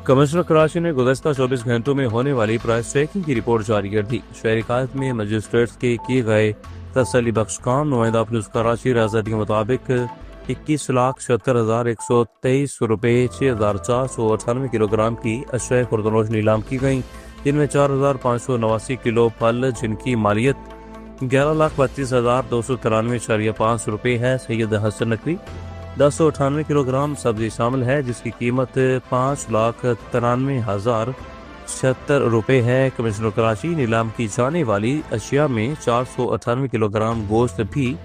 Commissioner Karachi ने गुज़श्ता 24 घंटों में होने वाली प्राइस ट्रैकिंग की रिपोर्ट जारी कर दी। शहरी कायद में मजिस्ट्रेट्स के किए गए तसल्ली बख्श काम नुमाइंदा न्यूज़ कराची रियासत के मुताबिक 21,76,123 रुपये 6,498 किलोग्राम की अशय खुर्दनोश नीलाम की गई, जिनमें 4,589 किलो फल जिनकी मालियत 11,32,293.5 रुपये है। सैयद हसन नकवी 1098 किलोग्राम सब्जी शामिल है, जिसकी कीमत 5,93,076 रुपये है। कमिश्नर कराची नीलाम की जाने वाली अशिया में 498 किलोग्राम गोश्त भी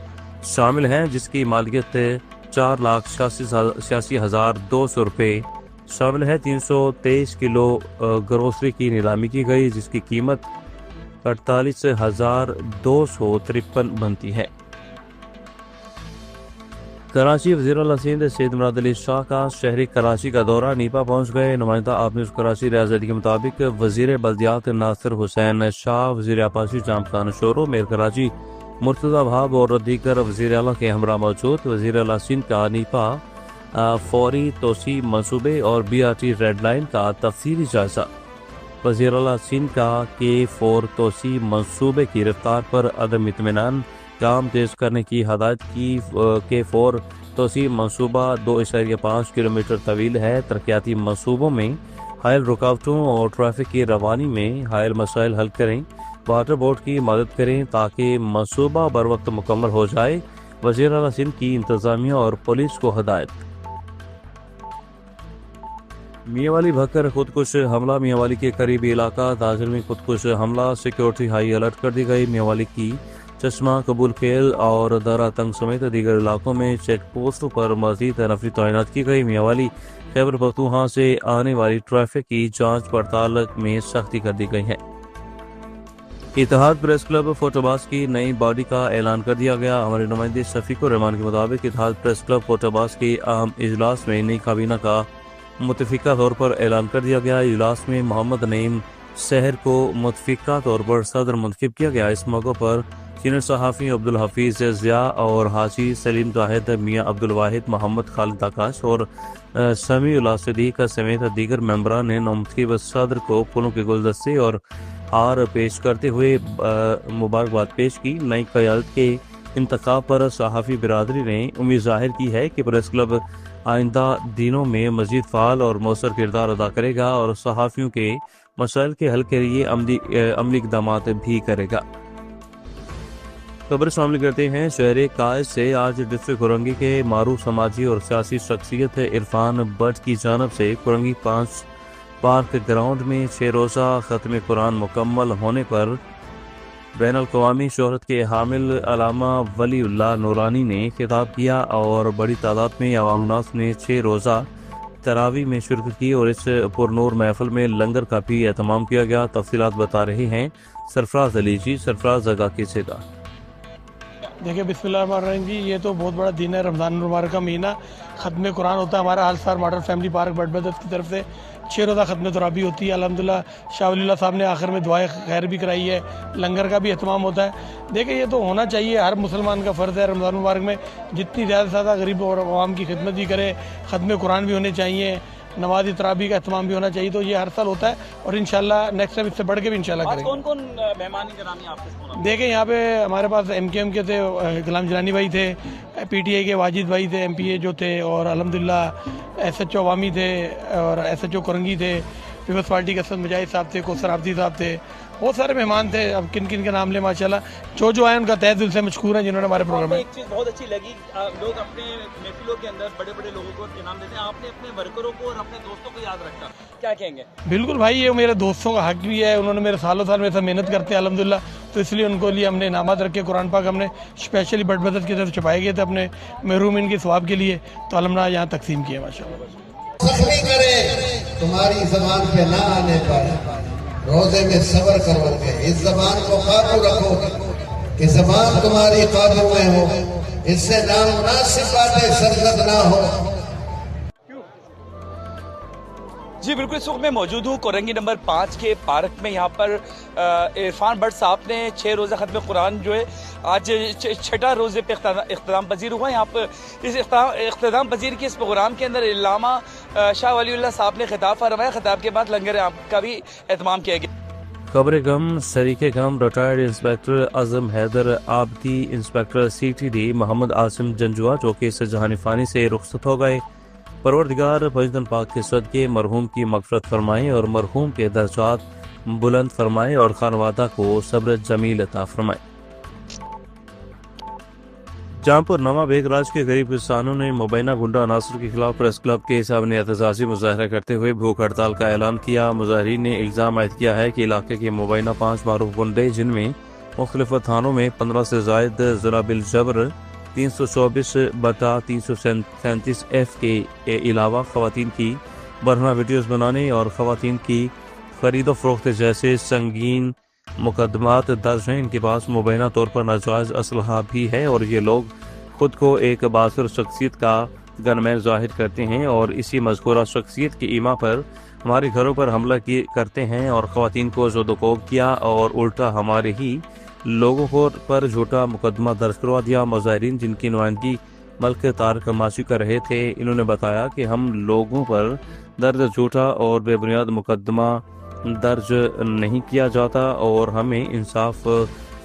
शामिल है, जिसकी मालियत 4,86,200 रुपये शामिल है। 323 किलो ग्रोसरी की नीलामी की गई, जिसकी कीमत 48,253 बनती है। कराची वज़ीर आला सिंध सैयद मुराद अली शाह का शहरी कराची का दौरा नीपा पहुंच गए। नुमाइंदा आप न्यूज़ कराची रियासत के मुताबिक वज़ीर बल्दियात नासिर हुसैन शाह, वज़ीर आपाशी जाम खान शोरो, मेयर कराची मुर्तज़ा भाब और दीगर वज़ीर आला के हमरा मौजूद। वज़ीर आला सिंध का नीपा फौरी तोसी मनसूबे और BRT रेड लाइन का तफसीली जायजा। वज़ीर आला सिंध का K4 तोसी मनसूबे की रफ्तार पर अदम इत्मीनान, काम तेज करने की हदायत की। K4 तोसी मनसूबा 2.5 किलोमीटर तवील है। तरक्याती मनसूबों में हायल रुकावटों और ट्रैफिक की रवानी में हायल मसाइल हल करें, वाटर बोर्ड की मदद करें ताकि मनसूबा बर वक्त मुकम्मल हो जाए। वज़ीर आला सिंध की इंतजामिया और पुलिस को हदायत। मियांवाली भक्कर खुदकुश हमला, मियांवाली के करीबी इलाका ताजर में खुदकुश हमला, सिक्योरिटी हाई अलर्ट कर दी गई। मियांवाली की चश्मा, कबूल खेल और दरा तंग समेत दीगर इलाकों में चेक पोस्टों पर मजीद नफरी तैनात की गई। मियांवाली खैबर पख्तूनख्वा से आने वाली ट्रैफिक की जांच पड़ताल में सख्ती कर दी गई है। इत्तेहाद प्रेस क्लब फोटोबाज की नई बॉडी का ऐलान कर दिया गया। हमारे नुमाइंदे शफीकुर रहमान के मुताबिक इत्तेहाद प्रेस क्लब फोटोबाज के अहम इजलास में नई काबीना का मुतफिका तौर पर ऐलान कर दिया गया। इजलास में मोहम्मद नईम शहर को मुतफिका तौर पर सदर मुंतखब किया गया। इस मौके पर सीनियर सहाफ़ी अब्दुल हफीज़ ज़िया और हाजी सलीम जाहिद, मियाँ अब्दुल वाहिद, मोहम्मद खालिद आकाश और समीउल्लाह सिद्दीक़ समेत दीगर मेंबरान ने नामुंतखब सदर को फूलों के गुलदस्ते और हार पेश करते हुए मुबारकबाद पेश की। नई क़यादत के इंतखाब पर सहाफ़ी बिरादरी ने उम्मीद जाहिर की है कि प्रेस क्लब आइंदा दिनों में मज़ीद फ़ाल और मौसर किरदार अदा करेगा और सहाफ़ियों के मसाइल के हल के लिए अमली इक़दामात भी करेगा। खबर शामिल करते हैं शहर कायद से। आज डिस्ट्रिक्ट कुरंगी के मारूफ समाजी और सियासी शख्सियत इरफान भट्ट की जानब से कुरंगी 5 पार्क ग्राउंड में 6 रोज़ा ख़त्म कुरान मुकम्मल होने पर बैनुल-अक़वामी शोहरत के हामिल अल्लामा वलीउल्लाह नूरानी ने खिताब किया और बड़ी तादाद में अवाम नास ने 6 रोज़ा तरावी में शिरकत की और इस पुरनूर महफिल में लंगर का भी एहतमाम किया गया। तफसीलात बता रहे हैं सरफराज अली जी। सरफराज जगह किसे का देखिए, बिस्मिल्लाहिर्रहमानिर्रहीम जी, ये तो बहुत बड़ा दिन है। रमज़ान मुबारक का महीना, ख़त्म कुरान होता है हमारा। हाल मॉडल फैमिली पार्क बटबदत की तरफ से 6 रोज़ा ख़त्म तराबी होती है। अल्हम्दुलिल्लाह शाह वलीउल्लाह साहब ने आखिर में दुआए खैर भी कराई है, लंगर का भी एहतमाम होता है। देखिए, ये तो होना चाहिए, हर मुसलमान का फ़र्ज़ है रमज़ान मुबारक में जितनी ज़्यादा से ज़्यादा गरीब और आवाम की खिदमत भी करे। ख़त्म कुरान भी होने चाहिए, नमाज तराबी का एहतमाम भी होना चाहिए। तो ये हर साल होता है और इंशाल्लाह नेक्स्ट टाइम इससे बढ़ के भी इंशाल्लाह करेंगे। कौन कौन मेहमानी करामी आपको? देखें, यहाँ पे हमारे पास MKM के थे, गुलाम जिलानी भाई थे, PTI के वाजिद भाई थे, MPA जो थे, और अल्हम्दुलिल्लाह SHO अवामी थे और SHO कुरंगी थे, पीपल्स पार्टी के असद मुजाहिद साहब थे, कौसर आब्दी साहब थे, बहुत सारे मेहमान थे। अब किन किन के नाम ले, माशाल्लाह जो आए उनका तहे दिल से मशकूर है जिन्होंने हमारे प्रोग्राम में। एक चीज़ बहुत अच्छी लगी, लोग अपने महफिलों के अंदर बड़े बड़े लोगों को इनाम देते हैं, आपने अपने वर्करों को और अपने दोस्तों को याद रखा, क्या कहेंगे? बिल्कुल भाई, ये मेरे दोस्तों का हक भी है। उन्होंने मेरे सालों साल मेरे साथ मेहनत करते हैं अल्हम्दुलिल्लाह, तो इसलिए उनको लिए हमने इनामत रखे। कुरान पाक हमने स्पेशली बटबदत की तरफ छुपाए गए थे अपने महरूमीन के सवाब के लिए, तो अलहमदुलिल्लाह यहाँ तकसीम किए माशाल्लाह। तुम्हारी ज़बान पे ना आने पर रोजे में सब्र करोगे, इस ज़बान को काबू रखोगे कि ज़बान तुम्हारी काबू में हो, इससे नामुनासिब बातें सरजद ना हो। जी बिल्कुल, इस वक्त मैं मौजूद हूँ कुरंगी नंबर 5 के पार्क में। यहाँ पर इरफान भट्ट साहब ने 6 रोज़ा ख़त्म कुरान जो है आज 6ठा रोज़े पे इख्तिताम पजीर हुआ। यहाँ पर इस इख्तिताम पजीर के इस प्रोग्राम के अंदर अल्लामा शाह वलीउल्लाह साहब ने खिताब फरमाया। खिताब के बाद लंगर आम का भी एहतमाम किया गया। खबर गम शरीक गम रिटायर्ड इंस्पेक्टर आजम हैदर आबदी इंस्पेक्टर CTD मोहम्मद आसिम जंजुआ जो कि इस जहानी फानी से रुखसत हो गए। परवरदिगार फजलन पाक के सदके मरहूम की मगफरत फरमाए और मरहूम के दर्जात बुलंद फरमाए और खानवादा को सब्र जमील अता फरमाए। जहांपुर नवा बेगराज के गरीब किसानों ने मुबैना गुंडा अनासर के खिलाफ प्रेस क्लब के सामने एहतजाजी मुजाहरा करते हुए भूख हड़ताल का ऐलान किया। मुजाहरीन ने इल्जाम आयद किया है कि इलाके के मुबैना 5 मारूफ गुंडे जिनमें मुख्तलिफ थानों में 15 से जायद ज़रा बिल जबर 324/337F के अलावा खवातीन की बरहना वीडियोस बनाने और खवातीन की खरीदो फरोख्त जैसे संगीन मुकदमात दर्ज हैं। इनके पास मुबैना तौर पर नाजायज असलहा भी है और ये लोग खुद को एक बासुर शख्सियत का गनमैन जाहिर करते हैं और इसी मज़कूरा शख्सियत की ईमा पर हमारे घरों पर हमला करते हैं और ख़वातीन को ज़ोदोकोब किया और उल्टा हमारे ही लोगों को पर झूठा मुकदमा दर्ज करवा दिया। मुजाहिरीन जिनकी नुमाइंदगी मल्क तारक माशी कर रहे थे, इन्होंने बताया कि हम लोगों पर दर्ज झूठा और बेबुनियाद मुकदमा दर्ज नहीं किया जाता और हमें इंसाफ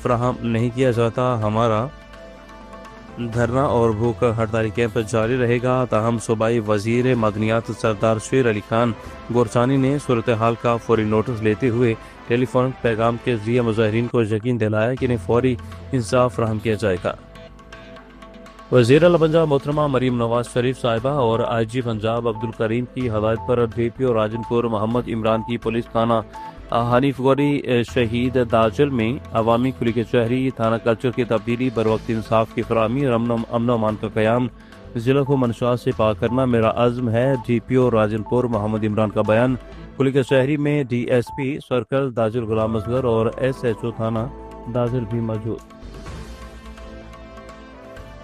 फराहम नहीं किया जाता। हमारा धरना और भूख हड़ताली कैंप जारी रहेगा। ताहम सूबाई वजीर मदनियात सरदार शेर अली खान गोरसानी ने सूरत हाल का फौरी नोटिस लेते हुए टेलीफोन पैगाम के जरिए मुजाहिरीन को यकीन दिलाया कि इन्हें फौरी इंसाफ फराहम किया जाएगा। वज़ीर आला पंजाब मोहतरमा मरीम नवाज शरीफ साहिबा और IG पंजाब अब्दुल करीम की हदायत पर DPO राजनपुर मोहम्मद इमरान की पुलिस थाना हनीफगोरी शहीद दाजल में अवामी खुली के शहरी थाना कल्चर की तब्दीली बरवक्त इंसाफ की फराहमी और अमन अमान का क़याम ज़िला को मनशा से पाक करना मेरा अज़्म है। DPO राजनपुर मोहम्मद इमरान का बयान। खुली के शहरी में DSP सर्कल दाजल गुलाम असगर और SHO थाना दाजल भी मौजूद।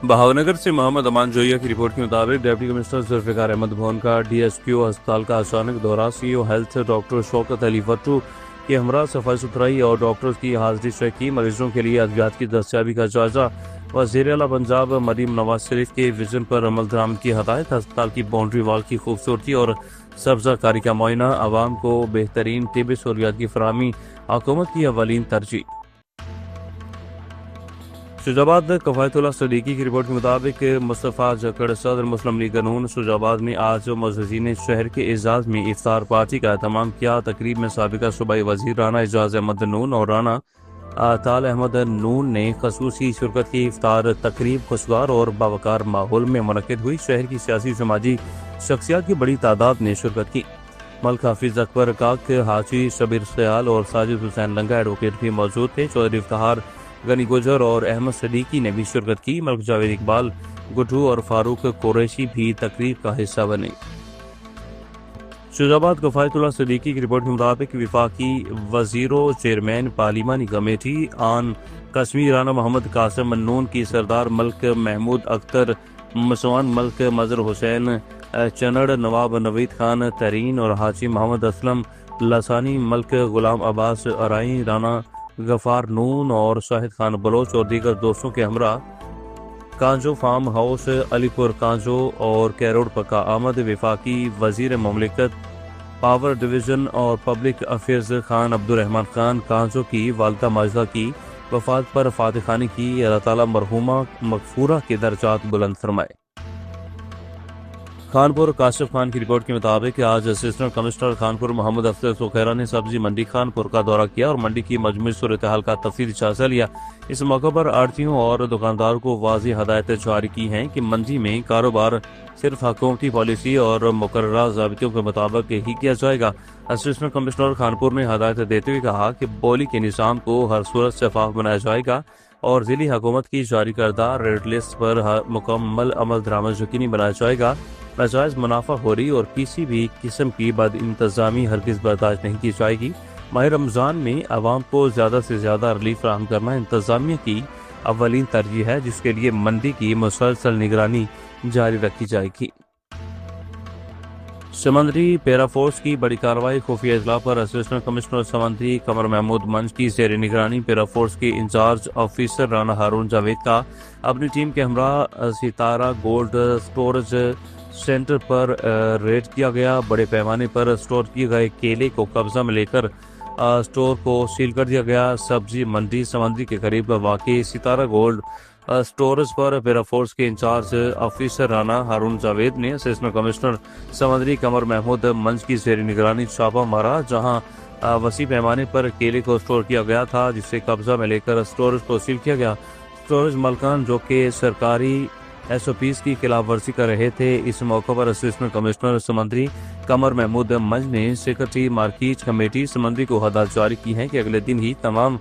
बहावनगर से मोहम्मद अमान जोया की रिपोर्ट के मुताबिक डिप्टी कमिश्नर जुल्फ़िकार अहमद भवन का DSPO अस्पताल का अचानक दौरा। CEO health doctor Shaukat Ali Wattoo के हमरा सफाई सुथराई और डॉक्टर्स की हाजिरी चेक की। मरीजों के लिए अद्वियात की दस्तयाबी का जायजा। वज़ीर आला पंजाब मरीम नवाज शरीफ के विजन पर अमल दरामद की हदायत। अस्पताल की बाउंड्री वॉल की खूबसूरती और सब्जा कारी का मुआयना। आवाम को बेहतरीन तिब्बी सहूलियात की फराहमी हुकूमत की अवलीन तरजीह। शुजाबाद कफ़ायतुल्लाह सदीकी की रिपोर्ट के मुताबिक मुस्तफ़ा जकड़ सदर मुस्लिम लीग नून शुजाबाद ने आज मुअज़्ज़िज़ीन शहर के एजाज़ में इफ्तार पार्टी का एहतमाम किया। तकरीब में साबिका सूबाई वज़ीर राना एजाज अहमद नून और राना ताल अहमद नून ने खसूसी शिरकत की। इफ्तार तकरीब खुशगवार और बावकार माहौल में मुनक़िद हुई। शहर की सियासी समाजी शख्सियात की बड़ी तादाद ने शिरकत की। मलिक हाफिज अकबर काक, हाजी शबीर सयाल और साजिद हुसैन लंगा एडवोकेट भी मौजूद थे। चौधरी इफ्तिखार गनी गुजर और अहमद सदीकी ने भी शिरकत की। मलिक जावेद इकबाल गुड्डू और फारूक कुरैशी भी तकरीब का हिस्सा बने। शुजाबाद कफ़ायतुल्लाह सदीकी की रिपोर्ट के मुताबिक वफाकी वजीरों चेयरमैन पार्लिमानी कमेटी आन कश्मीर राना मोहम्मद कासिम मन्नून की सरदार मलिक महमूद अख्तर मसवान मलिक मजर हुसैन चनड़ नवाब नवीद खान तरीन और हाजी मोहम्मद असलम लसानी मलिक गुलाम अब्बास अराई राना गफार नून और शाहिद खान बलोच और दीगर दोस्तों के हमरा कांजो फार्म हाउस अलीपुर कांजो और कैरोड़ पक्का आमद। वफाकी वजीर ममलिकत पावर डिवीज़न और पब्लिक अफेयर्स खान अब्दुर्रहमान खान कांजो की वालदा माजिदा की वफात पर फातिहानी की। अल्लाह ताला मरहूमा मगफूरा के दर्जात बुलंद फरमाए। खानपुर काशिफ खान की रिपोर्ट के मुताबिक आज असिस्टेंट कमिश्नर खानपुर मोहम्मद अफजल सुखैरा ने सब्जी मंडी खानपुर का दौरा किया और मंडी की मजमूई सूरत हाल का तफसीली जायजा लिया। इस मौके पर आड़तियों और दुकानदारों को वाज़ेह हदायतें जारी की हैं कि मंडी में कारोबार सिर्फ हुकूमती पॉलिसी और मुकर्ररा ज़ाबितों के मुताबिक ही किया जाएगा। असिस्टेंट कमिश्नर खानपुर ने हदायत देते हुए कहा कि बोली के निज़ाम को हर सूरत शफाफ बनाया जाएगा और ज़िली हुकूमत की जारी करदा रेड लिस्ट पर मुकम्मल अमल दरामद यकीनी बनाया जाएगा। नाजायज मुनाफाखोरी और किसी भी किस्म की बद इंतजामी हरगिज़ बर्दाश्त नहीं की जाएगी। माह रमज़ान में आवाम को ज़्यादा से ज़्यादा रिलीफ फराहम करना इंतजामिया की अवलीन तरजीह है, जिसके लिए मंडी की मुसलसल निगरानी जारी रखी जाएगी। समंदरी पैराफोर्स की बड़ी कार्रवाई। खुफिया इतला पर असिस्टेंट कमिश्नर समंदरी कमर महमूद मंच की ज़ेर निगरानी पैराफोर्स के इंचार्ज ऑफिसर राना हारून जावेद का अपनी टीम के हमरा सितारा गोल्ड स्टोरेज सेंटर पर रेड किया गया। बड़े पैमाने पर स्टोर किए गए केले को कब्जा में लेकर स्टोर को सील कर दिया गया। सब्जी मंडी समंदरी के करीब वाक़ई सितारा गोल्ड स्टोरेज पर पैरा फोर्स के इंचार्ज ऑफिसर राना हारून जावेद ने असिस्टेंट कमिश्नर समंदरी कमर महमूद मंज की ज़ेर निगरानी छापा मारा, जहां वसी पैमाने पर केले को स्टोर किया गया था, जिसे कब्जा में लेकर स्टोरेज को सील किया गया। स्टोरेज मालकान जो कि सरकारी SOPs की खिलाफ वर्जी कर रहे थे। इस मौके पर असिस्टेंट कमिश्नर समंदरी कमर महमूद मंज ने सेक्रेटरी मार्केट कमेटी समंदरी को हदायत जारी की है कि अगले दिन ही तमाम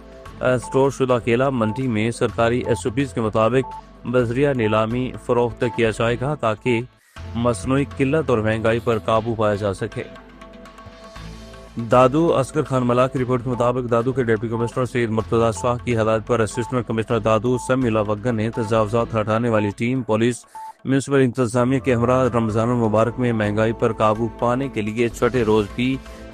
स्टोर शुदा केला मंडी में सरकारी SOPs के मुताबिक बजरिया नीलामी फरोख्त किया जाएगा, ताकि मसनूई किल्लत और महंगाई पर काबू पाया जा सके। दादू असगर खान मला की रिपोर्ट के मुताबिक दादू के डिप्टी कमिश्नर सैयद मुर्तजा शाह की हदायत पर असिस्टेंट कमिश्नर दादू समीला वग्गन ने तजावुजात हटाने वाली टीम, पुलिस, म्यूनसिपल इंतजामिया के हमरा रमजान मुबारक में महंगाई पर काबू पाने के लिए छठे रोज भी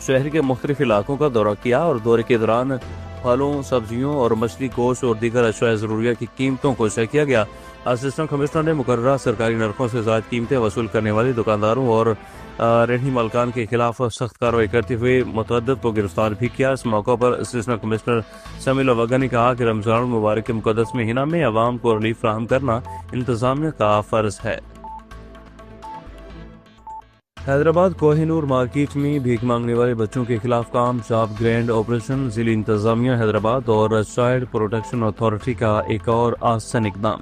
शहर के मुख्तलिफ इलाकों का दौरा किया और दौरे के दौरान फलों, सब्जियों और मछली, गोश्त और दीगर अशया ज़रूरिया की कीमतों को तय किया गया। असिस्टेंट कमिश्नर ने मुकर्ररा सरकारी नरखों से ज़ायद कीमतें वसूल करने वाले दुकानदारों और रेहड़ी मालकान के खिलाफ सख्त कार्रवाई करते हुए मुतअद्दिद को गिरफ्तार भी किया। इस मौके पर असिस्टेंट कमिश्नर समीला वग्गन ने कहा कि रमजान मुबारक के मुकद्दस महीना में अवाम को रिलीफ फराहम करना इंतजामिया का फर्ज है। हैदराबाद कोहिनूर मार्केट में भीख मांगने वाले बच्चों के खिलाफ कामयाब ग्रैंड ऑपरेशन। जिला इंतजामिया हैदराबाद और चाइल्ड प्रोटेक्शन अथॉरिटी का एक और आसान इकदाम।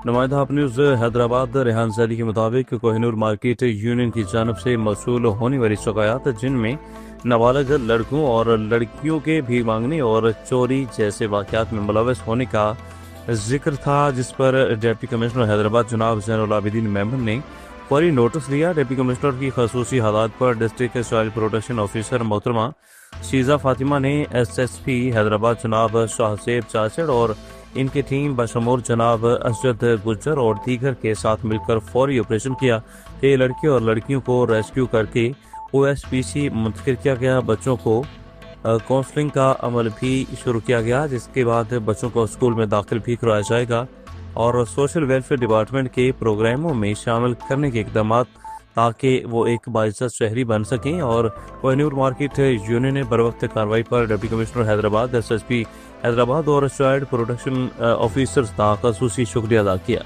नुमाइंदा आप न्यूज़ हैदराबाद रेहान ज़ैदी के मुताबिक कोहिनूर मार्केट यूनियन की जानब से मौसूल होने वाली शिकायत, जिनमें नाबालिग लड़कों और लड़कियों के भीख मांगने और चोरी जैसे वाक़यात में मुलव्वस होने का जिक्र था, जिस पर डिप्टी कमिश्नर हैदराबाद जनाब ज़ैनुल आबिदीन मेमन ने फौरी नोटिस लिया। डिप्टी कमिश्नर की खसूसी हदायत पर डिस्ट्रिक्ट चाइल्ड प्रोटेक्शन ऑफिसर मोहतरमा शीजा फातिमा ने SSP हैदराबाद जनाब शाहजेब चाचड़ और इनकी टीम बशमूर जनाब असजद गुज्जर और दीगर के साथ मिलकर फौरी ऑपरेशन किया। ये लड़के और लड़कियों को रेस्क्यू करके OSPC मुंतकिल किया गया। बच्चों को काउंसलिंग का अमल भी शुरू किया गया, जिसके बाद बच्चों को स्कूल में दाखिल भी कराया जाएगा और सोशल वेलफेयर डिपार्टमेंट के प्रोग्रामों में शामिल करने के इकदाम, ताकि वो एक बाइज्जत शहरी बन सकें। और कोहिनूर मार्केट यूनियन ने बरवक्त कार्रवाई पर deputy commissioner Hyderabad, SSP Hyderabad और चाइल्ड प्रोटेक्शन ऑफिसर्स का खसूसी शुक्रिया अदा किया।